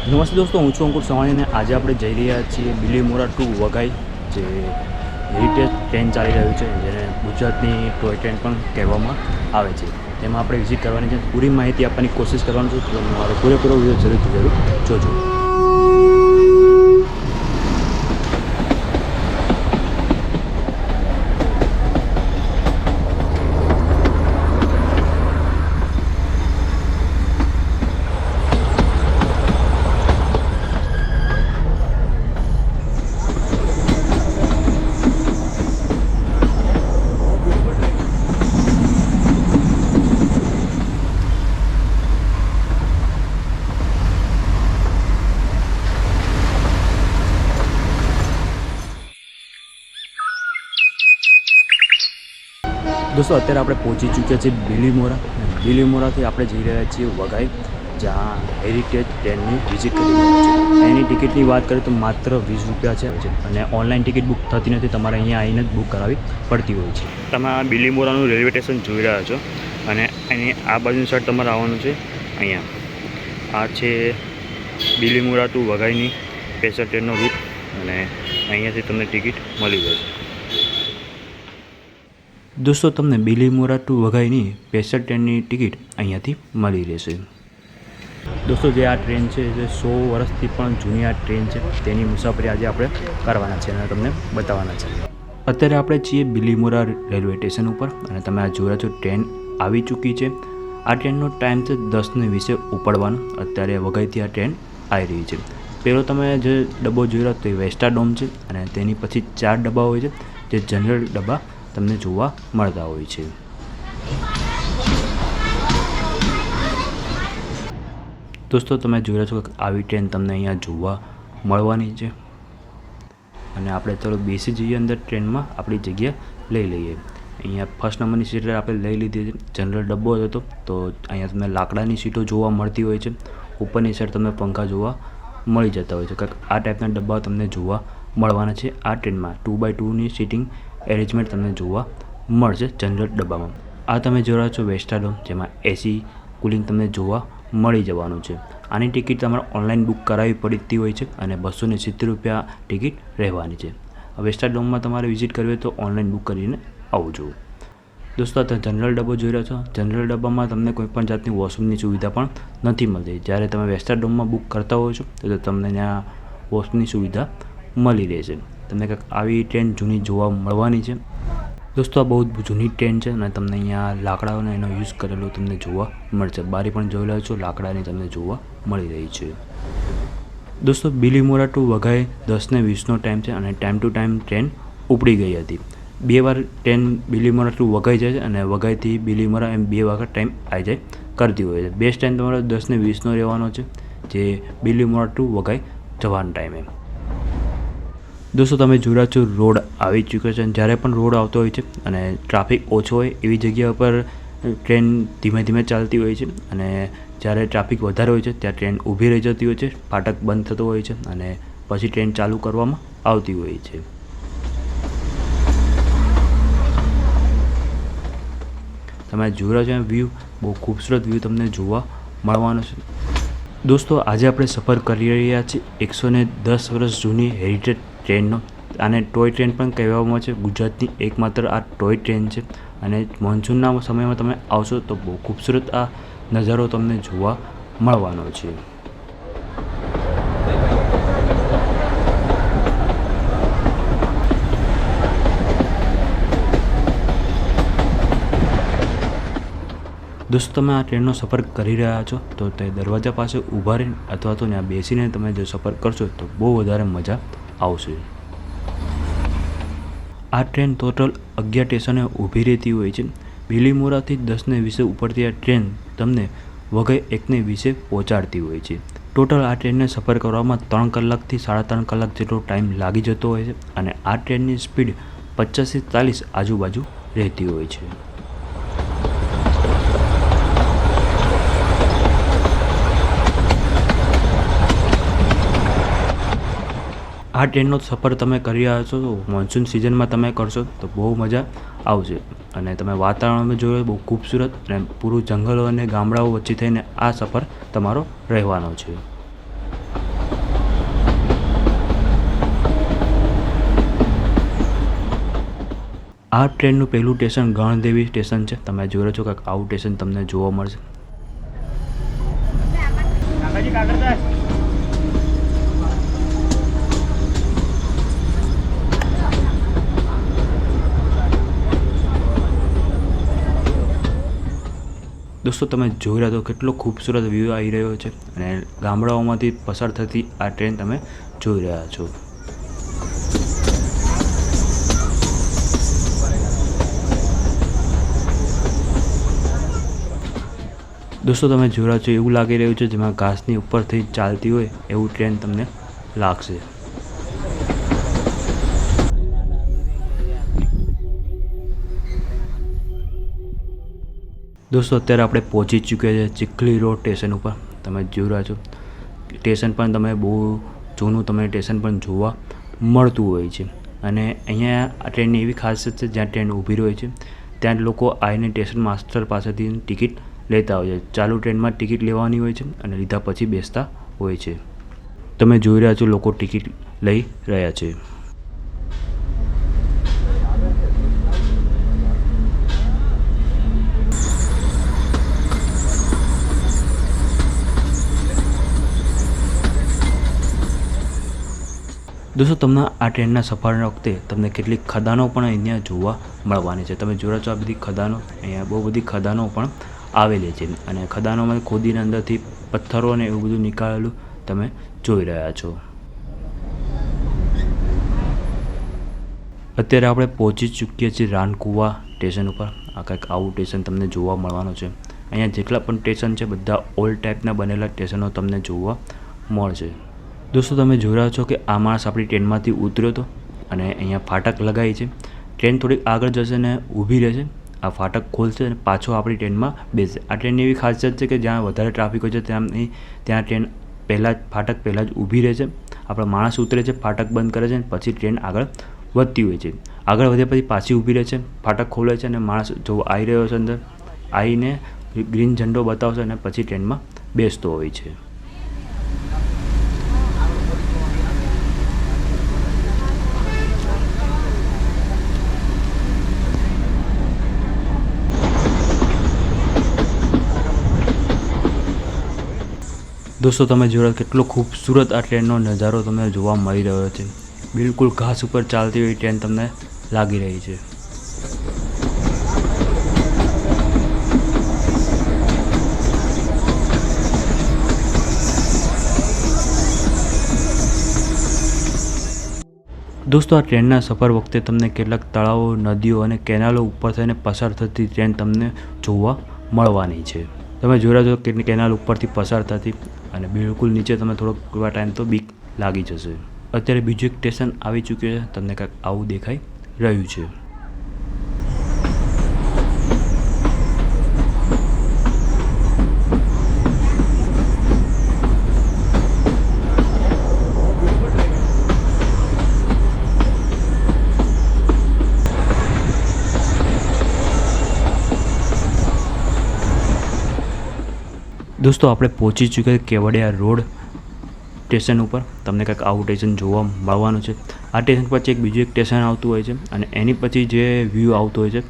નમસ્તે દોસ્તો, હું છું અંકુર સવાણી અને આજે આપણે જઈ રહ્યા છીએ બિલીમોરા ટુ વઘઈ, જે હેરિટેજ ટ્રેન ચાલી રહ્યું છે, જેને ગુજરાતની ટોય ટ્રેન પણ કહેવામાં આવે છે. તેમાં આપણે વિઝિટ કરવાની છે, પૂરી માહિતી આપવાની કોશિશ કરવાની છું. તો મારો પૂરેપૂરો વિડીયો જરૂર જોજો. દોસ્તો, અત્યારે આપણે પહોંચી ચૂક્યા છીએ બિલીમોરાથી આપણે જઈ રહ્યા છીએ વઘઈ, જ્યાં હેરિટેજ ટ્રેનની વિઝિટ કરી રહ્યા છીએ. એની ટિકિટની વાત કરીએ તો માત્ર 20 રૂપિયા છે અને ઓનલાઈન ટિકિટ બુક થતી નથી, તમારે અહીંયા આવીને જ બુક કરાવવી પડતી હોય છે. તમે આ બિલીમોરાનું રેલવે સ્ટેશન જોઈ રહ્યા છો અને એની આ બાજુની સાઈડ તમારે આવવાનું છે. અહીંયા આ છે બિલીમોરા ટુ વઘઈની સ્પેશિયલ ટ્રેનનો રૂટ અને અહીંયાથી તમને ટિકિટ મળી જશે. દોસ્તો, તમને બિલીમોરા ટુ વઘઈની સ્પેશિયલ ટ્રેનની ટિકિટ અહીંયાથી મળી રહેશે. દોસ્તો, જે આ ટ્રેન છે જે 100 વર્ષથી પણ જૂની આ ટ્રેન છે, તેની મુસાફરી આજે આપણે કરવાના છે અને તમને બતાવવાના છે. અત્યારે આપણે છીએ બિલીમોરા રેલવે સ્ટેશન ઉપર અને તમે આ જોયા છો ટ્રેન આવી ચૂકી છે. આ ટ્રેનનો ટાઈમ છે 10:20 ઉપડવાનો. અત્યારે વઘઈથી આ ટ્રેન આવી રહી છે. પહેલો તમે જે ડબ્બો જોઈ રહ્યો તો એ વેસ્ટાડોમ છે અને તેની પછી 4 ડબ્બા હોય છે, જે જનરલ ડબ્બા તમને જોવા મળતા હોય છે. દોસ્તો, તમે જોઈ રહ્યા છો કે આવી ટ્રેન તમને અહીંયા જોવા મળવાની છે અને આપણે ચલો બેસી જઈએ અંદર ટ્રેનમાં, આપણી જગ્યા લઈ લઈએ. અહીંયા ફર્સ્ટ નંબરની સીટ આપણે લઈ લીધી છે. જનરલ ડબ્બો હતો તો અહીંયા તમને લાકડાની સીટો જોવા મળતી હોય છે. ઉપરની સાઈડ તમને પંખા જોવા મળી જતા હોય છે. કંઈક આ ટાઈપના ડબ્બા તમને જોવા મળવાના છે. આ ટ્રેનમાં 2x2ની સીટિંગ એરેન્જમેન્ટ તમને જોવા મળશે જનરલ ડબ્બામાં. આ તમે જોઈ રહ્યા છો વેસ્ટાડોમ, જેમાં એસી કુલિંગ તમને જોવા મળી જવાનું છે. આની ટિકિટ તમારે ઓનલાઈન બુક કરાવવી પડતી હોય છે અને 270 રૂપિયા ટિકિટ રહેવાની છે. વેસ્ટાડોમમાં તમારે વિઝિટ કરવી હોય તો ઓનલાઈન બુક કરીને આવજો. દોસ્તો, તમે જનરલ ડબ્બો જોઈ રહ્યા છો. જનરલ ડબ્બામાં તમને કોઈપણ જાતની વોશરૂમની સુવિધા પણ નથી મળતી. જ્યારે તમે વેસ્ટાડોમમાં બુક કરતા હો છો તો તમને ત્યાં વોશરૂમની સુવિધા મળી રહેશે. તમને કંઈક આવી ટ્રેન જૂની જોવા મળવાની છે. દોસ્તો, આ બહુ જૂની ટ્રેન છે અને તમને અહીંયા લાકડાઓનો એનો યુઝ કરેલો તમને જોવા મળશે. બારી પણ જોઈ રહ્યા છો, લાકડાની તમને જોવા મળી રહી છે. દોસ્તો, બિલીમોરા ટુ વઘઈ 10:20નો ટાઈમ છે અને ટાઈમ ટુ ટાઈમ ટ્રેન ઉપડી ગઈ હતી. 2 વાર ટ્રેન બિલીમોરા ટુ વઘઈ જાય છે અને વઘઈથી બિલીમોરા એમ 2 વખત ટાઈમ આવી જાય કરતી હોય છે. બેસ્ટ ટાઈમ તમારો 10:20નો રહેવાનો છે, જે બિલીમોરા ટુ વઘઈ જવાનો ટાઈમ એમ. દોસ્તો, તમે જોઈ રહ્યા છો રોડ આવી ચૂક્યો છે. જ્યારે પણ રોડ આવતો હોય છે અને ટ્રાફિક ઓછો હોય એવી જગ્યા પર ટ્રેન ધીમે ધીમે ચાલતી હોય છે અને જ્યારે ટ્રાફિક વધારે હોય છે ત્યાં ટ્રેન ઊભી રહી જતી હોય છે, ફાટક બંધ થતો હોય છે અને પછી ટ્રેન ચાલુ કરવામાં આવતી હોય છે. તમે જોઈ રહ્યા છો વ્યૂ, બહુ ખૂબસૂરત વ્યૂ તમને જોવા મળવાનો છે. દોસ્તો, આજે આપણે સફર કરી રહ્યા છીએ 110 વર્ષ જૂની હેરિટેજ ટ્રેનનો. આને ટોય ટ્રેન પણ કહેવામાં છે. ગુજરાતની એકમાત્ર આ ટોય ટ્રેન છે અને મોન્સૂનના સમયમાં તમે આવશો તો બહુ ખૂબસૂરત આ નજારો તમને જોવા મળવાનો છે. દોસ્તો, તમે આ ટ્રેનનો સફર કરી રહ્યા છો તો તે દરવાજા પાસે ઊભા રહીને અથવા તો ત્યાં બેસીને તમે જો સફર કરશો તો બહુ વધારે મજા આવશે. આ ટ્રેન ટોટલ 11 સ્ટેશને ઊભી રહેતી હોય છે. બિલીમોરાથી 10:20 ઉપડતી આ ટ્રેન તમને વઘઈ 1:20 પહોંચાડતી હોય છે. ટોટલ આ ટ્રેનને સફર કરવામાં 3 કલાકથી 3.5 કલાક જેટલો ટાઈમ લાગી જતો હોય છે અને આ ટ્રેનની સ્પીડ 50થી 40 આજુબાજુ રહેતી હોય છે. આ ટ્રેનનો સફર તમે કરી રહ્યા છો તો મોન્સૂન સિઝનમાં તમે કરશો તો બહુ મજા આવશે અને તમે વાતાવરણમાં જોયો બહુ ખૂબસૂરત અને પૂરું જંગલો અને ગામડાઓ વચ્ચે થઈને આ સફર તમારો રહેવાનો છે. આ ટ્રેનનું પહેલું સ્ટેશન ગણદેવી સ્ટેશન છે. તમે જોઈ રહ્યો છો કે આવું સ્ટેશન તમને જોવા મળશે. દોસ્તો તમે જોઈ રહ્યા છો કેટલો ખૂબસૂરત વ્યૂ આવી રહ્યો છે અને ગામડાઓમાંથી પસાર થતી આ ટ્રેન તમે જોઈ રહ્યા છો. દોસ્તો તમે જોઈ રહ્યા છો એવું લાગી રહ્યું છે જેમાં ઘાસની ઉપરથી ચાલતી હોય એવું ટ્રેન તમને લાગશે. દોસ્તો અત્યારે આપણે પહોંચી ચૂક્યા છે ચીખલી રોડ સ્ટેશન ઉપર. તમે જોઈ રહ્યા છો સ્ટેશન પણ તમે બહુ જૂનું તમને સ્ટેશન પણ જોવા મળતું હોય છે. અને અહીંયા આ ટ્રેનની એવી ખાસિયત છે જ્યાં ટ્રેન ઊભી રહે છે ત્યાં લોકો આવીને સ્ટેશન માસ્ટર પાસેથી ટિકિટ લેતા હોય છે. ચાલુ ટ્રેનમાં ટિકિટ લેવાની હોય છે અને લીધા પછી બેસતા હોય છે. તમે જોઈ રહ્યા છો લોકો ટિકિટ લઈ રહ્યા છે. દોસ્તો તમને આ ટ્રેનના સફરના વખતે તમને કેટલીક ખદાનો પણ અહીંયા જોવા મળવાની છે. તમે જોઈ રહ્યા છો આ બધી ખદાનો, અહીંયા બહુ બધી ખદાનો પણ આવેલી છે અને ખદાનોમાં ખોદીને અંદરથી પથ્થરો અને એવું બધું નીકાળેલું તમે જોઈ રહ્યા છો. અત્યારે આપણે પહોંચી ચૂક્યા છીએ રાનકુવા સ્ટેશન ઉપર. આ કંઈક આવું સ્ટેશન તમને જોવા મળવાનું છે. અહીંયા જેટલા પણ સ્ટેશન છે બધા ઓલ્ડ ટાઈપના બનેલા સ્ટેશનો તમને જોવા મળશે. દોસ્તો તમે જોઈ રહ્યા છો કે આ માણસ આપણી ટ્રેનમાંથી ઉતર્યો હતો અને અહીંયા ફાટક લગાવી છે. ટ્રેન થોડીક આગળ જશે ને ઊભી રહેશે. આ ફાટક ખોલશે અને પાછો આપણી ટ્રેનમાં બેસશે. આ ટ્રેનની એવી ખાસિયત છે કે જ્યાં વધારે ટ્રાફિક હોય છે ત્યાં ટ્રેન પહેલાં જ ફાટક પહેલાં જ ઊભી રહે છે. આપણો માણસ ઉતરે છે, ફાટક બંધ કરે છે અને પછી ટ્રેન આગળ વધતી હોય છે. આગળ વધ્યા પછી પાછી ઊભી રહે છે, ફાટક ખોલે છે અને માણસ જો આવી રહ્યો છે અંદર આવીને ગ્રીન ઝંડો બતાવશે અને પછી ટ્રેનમાં બેસતો હોય છે. દોસ્તો તમે જોયો કેટલો ખૂબસૂરત આ ટ્રેનનો નજારો તમને જોવા મળી રહ્યો છે. બિલકુલ ઘાસ ઉપર ચાલતી હોય ટ્રેન તમને લાગી રહી છે. દોસ્તો આ ટ્રેનના સફર વખતે તમને કેટલાક તળાવો, નદીઓ અને કેનાલો ઉપર થઈને પસાર થતી ટ્રેન તમને જોવા મળવાની છે. તમે જોઈ રહ્યા છો કે કેનાલ ઉપરથી પસાર થતી અને બિલકુલ નીચે તમે થોડોક ટાઈમ તો બીક લાગી જશે. અત્યારે બીજું એક સ્ટેશન આવી ચૂક્યું છે. તમને કંઈક આવું દેખાઈ રહ્યું છે. દોસ્તો આપણે પહોંચી ચૂક્યા કેવડિયા રોડ સ્ટેશન ઉપર. તમને કંઈક આવું સ્ટેશન જોવા મળવાનું છે. આ સ્ટેશન પછી બીજું એક સ્ટેશન આવતું હોય છે અને એની પછી જે વ્યૂ આવતો હોય છે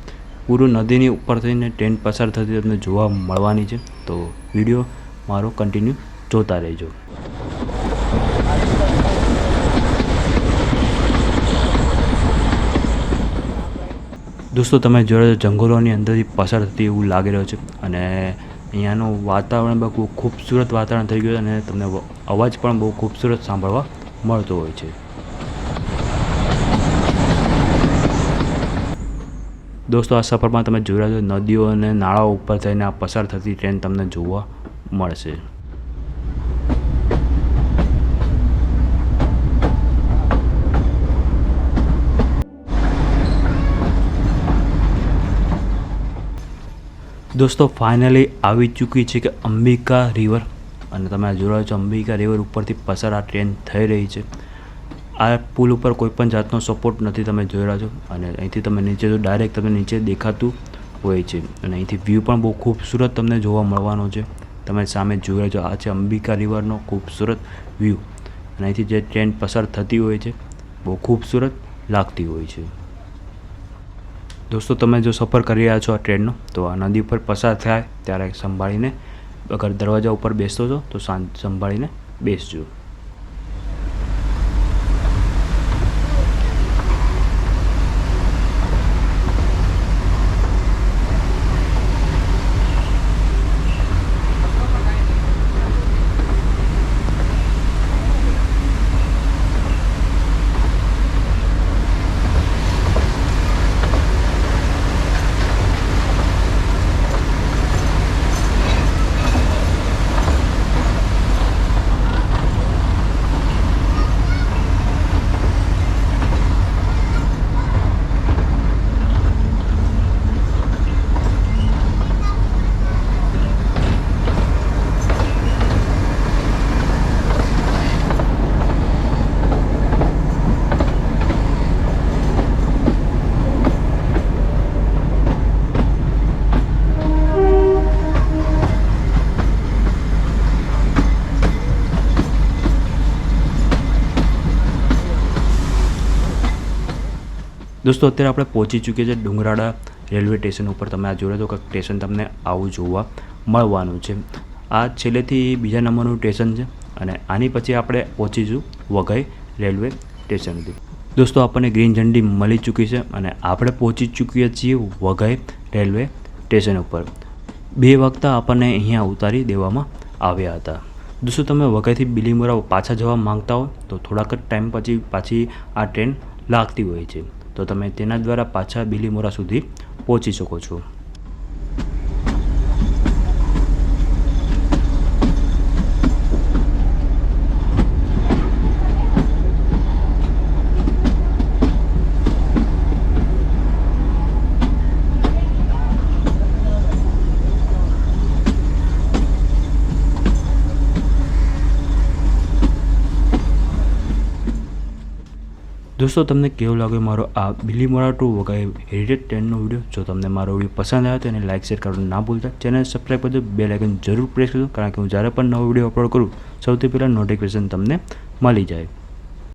પૂરું નદીની ઉપર થઈને ટ્રેન પસાર થતી તમને જોવા મળવાની છે. તો વિડીયો મારો કન્ટિન્યુ જોતા રહેજો. દોસ્તો તમે જોયો જંગલોની અંદરથી પસાર થતી એવું લાગી રહ્યું છે અને અહીંયાનું વાતાવરણ બહુ ખૂબસૂરત વાતાવરણ થઈ ગયું અને તમને અવાજ પણ બહુ ખૂબસૂરત સાંભળવા મળતો હોય છે. દોસ્તો આ સફરમાં તમે જોઈ રહ્યા છો નદીઓ અને નાળાઓ ઉપર થઈને આ પસાર થતી ટ્રેન તમને જોવા મળશે. દોસ્તો ફાઇનલી આવી ચૂકી છે કે અંબિકા રિવર અને તમે જોઈ રહ્યા છો અંબિકા રિવર ઉપરથી પસાર આ ટ્રેન થઈ રહી છે. આ પુલ ઉપર કોઈ પણ જાતનો સપોર્ટ નથી. તમે જોઈ રહ્યા છો અને અહીંથી તમે નીચે જો ડાયરેક્ટ તમને નીચે દેખાતું હોય છે અને અહીંથી વ્યૂ પણ બહુ ખૂબસૂરત તમને જોવા મળવાનો છે. તમે સામે જોઈ રહ્યા છો આ છે અંબિકા રિવરનો ખૂબસૂરત વ્યૂ અને અહીંથી જે ટ્રેન પસાર થતી હોય છે બહુ ખૂબસૂરત લાગતી હોય છે. દોસ્તો તમે જો સફર કરી રહ્યા છો આ ટ્રેનનો તો આ નદી ઉપર પસાર થાય ત્યારે સંભાળીને, અગર દરવાજા ઉપર બેસતો છો તો સંભાળીને બેસજો. દોસ્તો અત્યારે આપણે પહોંચી ચૂકીએ છીએ ડુંગરાળા રેલવે સ્ટેશન ઉપર. તમે આ જોડે તો કંઈક સ્ટેશન તમને આવું જોવા મળવાનું છે. આ છેલ્લેથી બીજા નંબરનું સ્ટેશન છે અને આની પછી આપણે પહોંચીશું વઘઈ રેલવે સ્ટેશનથી. દોસ્તો આપણને ગ્રીન ઝંડી મળી ચૂકી છે અને આપણે પહોંચી ચૂકીએ છીએ વઘઈ રેલવે સ્ટેશન ઉપર. 2 વખત આપણને અહીંયા ઉતારી દેવામાં આવ્યા હતા. દોસ્તો તમે વઘઈથી બીલીમોરા પાછા જવા માંગતા હો તો થોડાક જ ટાઈમ પછી પાછી આ ટ્રેન લાગતી હોય છે, તો તમે તેના દ્વારા પાછા બીલીમોરા સુધી પહોંચી શકો છો. દોસ્તો તમને કેવો લાગ્યો મારો આ બીલીમોરા ટુ વઘઈ હેરિટેજ ટ્રેનનો વિડીયો? જો તમને મારો વિડીયો પસંદ આવ્યો તો એને લાઇક શેર કરવાનું ના ભૂલતા. ચેનલ સબસ્ક્રાઈબ કરજો, બેલ આઇકન જરૂર પ્રેસ કરજો, કારણ કે હું જ્યારે પણ નવો વિડીયો અપલોડ કરું સૌથી પહેલાં નોટિફિકેશન તમને મળી જાય.